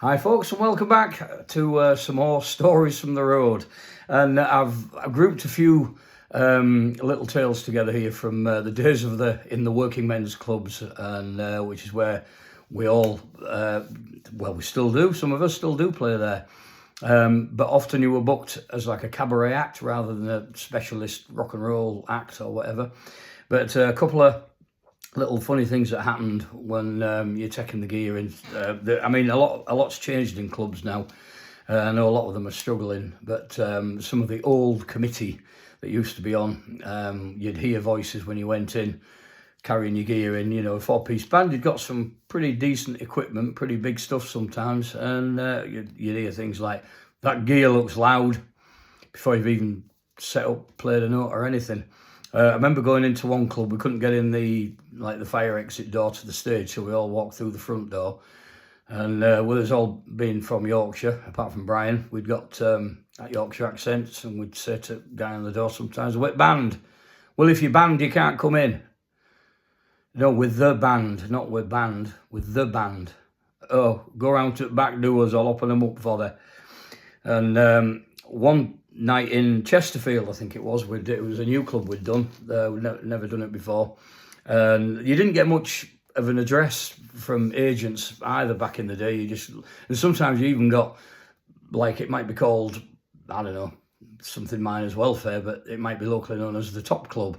Hi folks, and welcome back to some more stories from the road. And I've grouped a few little tales together here from the days of in the working men's clubs, and which is where we all, we still do. Some of us still do play there, but often you were booked as like a cabaret act rather than a specialist rock and roll act or whatever. But a couple of little funny things that happened when you're taking the gear in. A lot's changed in clubs now. I know a lot of them are struggling, but some of the old committee that used to be on, you'd hear voices when you went in, carrying your gear in. You know, a four-piece band, you'd got some pretty decent equipment, pretty big stuff sometimes, and you'd hear things like, "That gear looks loud," before you've even set up, played a note or anything. I remember going into one club, we couldn't get in the fire exit door to the stage, so we all walked through the front door. And with us all being from Yorkshire, apart from Brian, we'd got that Yorkshire accents, and we'd say to the guy on the door sometimes, "What band?" "Well, if you're banned, you can't come in." "No, with the band, not with band, with the band." "Oh, go round to the back doors, I'll open them up for you." And one night in Chesterfield, I think it was a new club we'd done. We'd never done it before, and you didn't get much of an address from agents either back in the day. And sometimes you even got, like, it might be called, I don't know, something miners welfare, but it might be locally known as the Top Club.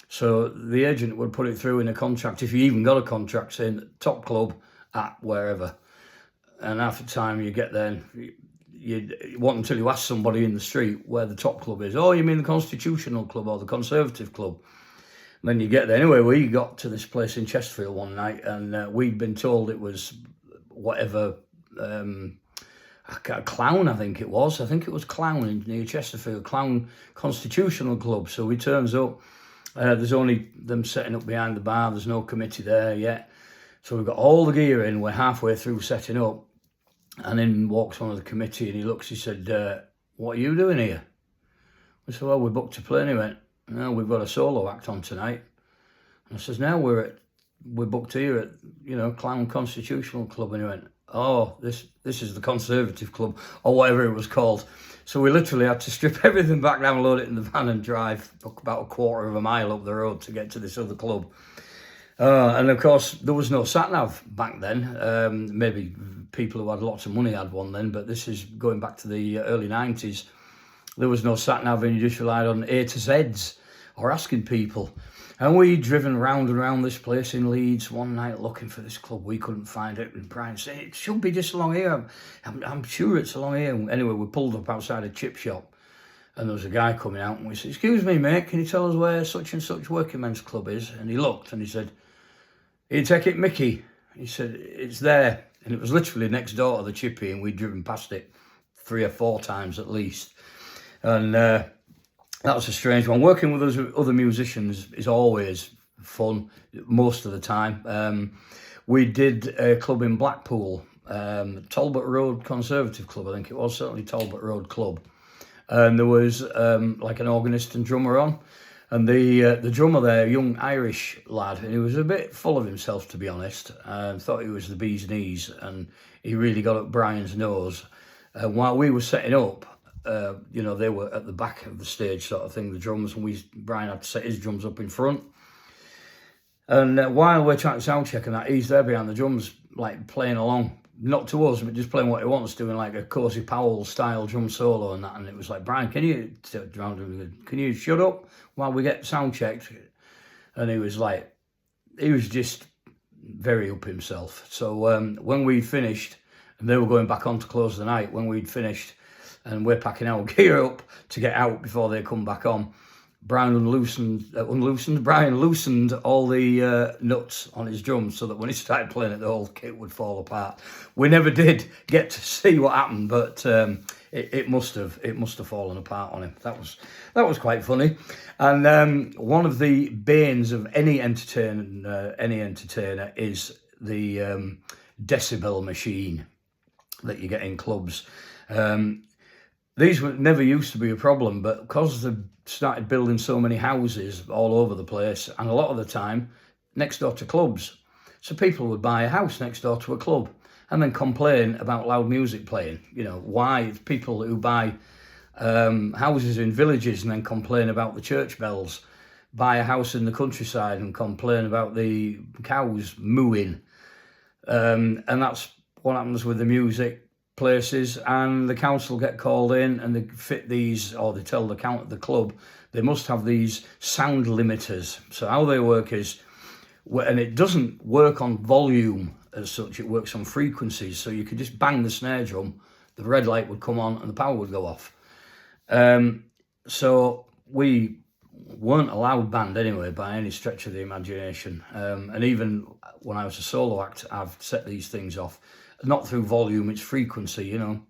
So the agent would put it through in a contract, if you even got a contract saying Top Club at wherever. And half the time you get there, and you want until you ask somebody in the street where the Top Club is. "Oh, you mean the Constitutional Club or the Conservative Club?" And then you get there. Anyway, we got to this place in Chesterfield one night, and we'd been told it was whatever, Clown, I think it was. I think it was Clown near Chesterfield, Clown Constitutional Club. So we turns up. There's only them setting up behind the bar. There's no committee there yet. So we've got all the gear in. We're halfway through setting up. And in walks one of the committee, and he looks, he said, "What are you doing here?" I said, "Well, we're booked to play." And he went, "No, we've got a solo act on tonight." And I says, "No, we're booked here at, Clown Constitutional Club." And he went, "Oh, this is the Conservative Club," or whatever it was called. So we literally had to strip everything back, down, load it in the van, and drive about a quarter of a mile up the road to get to this other club. And of course, there was no sat-nav back then. Maybe people who had lots of money had one then, but this is going back to the early 90s. There was no sat-nav, and you just relied on A to Z's or asking people. And we'd driven round and round this place in Leeds one night looking for this club. We couldn't find it, and Brian said, "It should be just along here. I'm sure it's along here." Anyway, we pulled up outside a chip shop, and there was a guy coming out, and we said, "Excuse me, mate, can you tell us where such and such working men's club is?" And he looked, and he said, "You take it, Mickey?" He said, "It's there." And it was literally next door to the chippy, and we'd driven past it 3 or 4 times at least. And that was a strange one. Working with other musicians is always fun, most of the time. We did a club in Blackpool, Talbot Road Conservative Club, I think it was, certainly Talbot Road Club. And there was like an organist and drummer on. And the drummer there, a young Irish lad, and he was a bit full of himself, to be honest, and thought he was the bee's knees, and he really got up Brian's nose. While we were setting up, they were at the back of the stage sort of thing, the drums, and Brian had to set his drums up in front. And while we're trying to sound check and that, he's there behind the drums, like playing along. Not to us, but just playing what he wants, doing like a Cozy Powell style drum solo and that. And it was like, "Brian, can you shut up while we get sound checked?" And he was just very up himself. So when we finished, and they were going back on to close the night, when we'd finished and we're packing our gear up to get out before they come back on, Brian loosened all the nuts on his drums, so that when he started playing it, the whole kit would fall apart. We never did get to see what happened, but it must have fallen apart on him. That was quite funny. And one of the banes of any entertainer is the decibel machine that you get in clubs. These never used to be a problem, but because they've started building so many houses all over the place, and a lot of the time next door to clubs, so people would buy a house next door to a club, and then complain about loud music playing. You know, why people who buy houses in villages and then complain about the church bells, buy a house in the countryside and complain about the cows mooing. And that's what happens with the music places, and the council get called in and they fit these, or they tell the club they must have these sound limiters. So how they work is, and it doesn't work on volume as such, it works on frequencies. So you could just bang the snare drum, the red light would come on and the power would go off. So we weren't a loud band anyway by any stretch of the imagination. And even when I was a solo act, I've set these things off, not through volume, it's frequency, you know.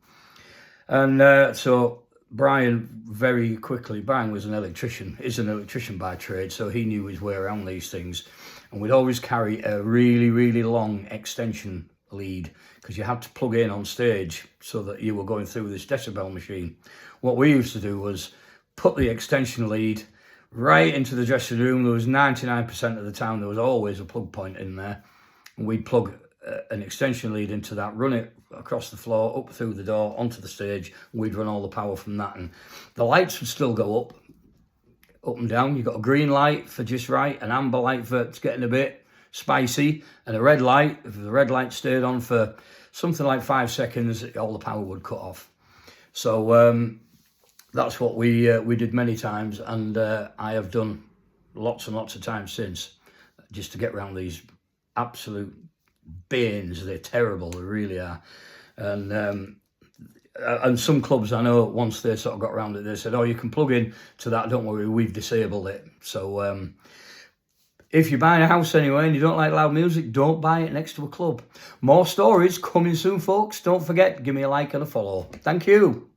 And so Brian very quickly, Brian was an electrician, is an electrician by trade, so he knew his way around these things. And we'd always carry a really, really long extension lead, because you had to plug in on stage so that you were going through this decibel machine. What we used to do was put the extension lead right into the dressing room. There was 99% of the time, there was always a plug point in there. And we'd plug an extension lead into that, run it across the floor, up through the door, onto the stage. We'd run all the power from that. And the lights would still go up and down. You've got a green light for just right, an amber light for it's getting a bit spicy, and a red light. If the red light stayed on for something like 5 seconds, all the power would cut off. So that's what we did many times, and I have done lots and lots of times since, just to get around these absolute banes. They're terrible, they really are. And some clubs I know, once they sort of got around it, they said, oh, you can plug in to that, don't worry, we've disabled it. So if you're buying a house anyway and you don't like loud music, don't buy it next to a club. More stories coming soon, folks. Don't forget, give me a like and a follow. Thank you.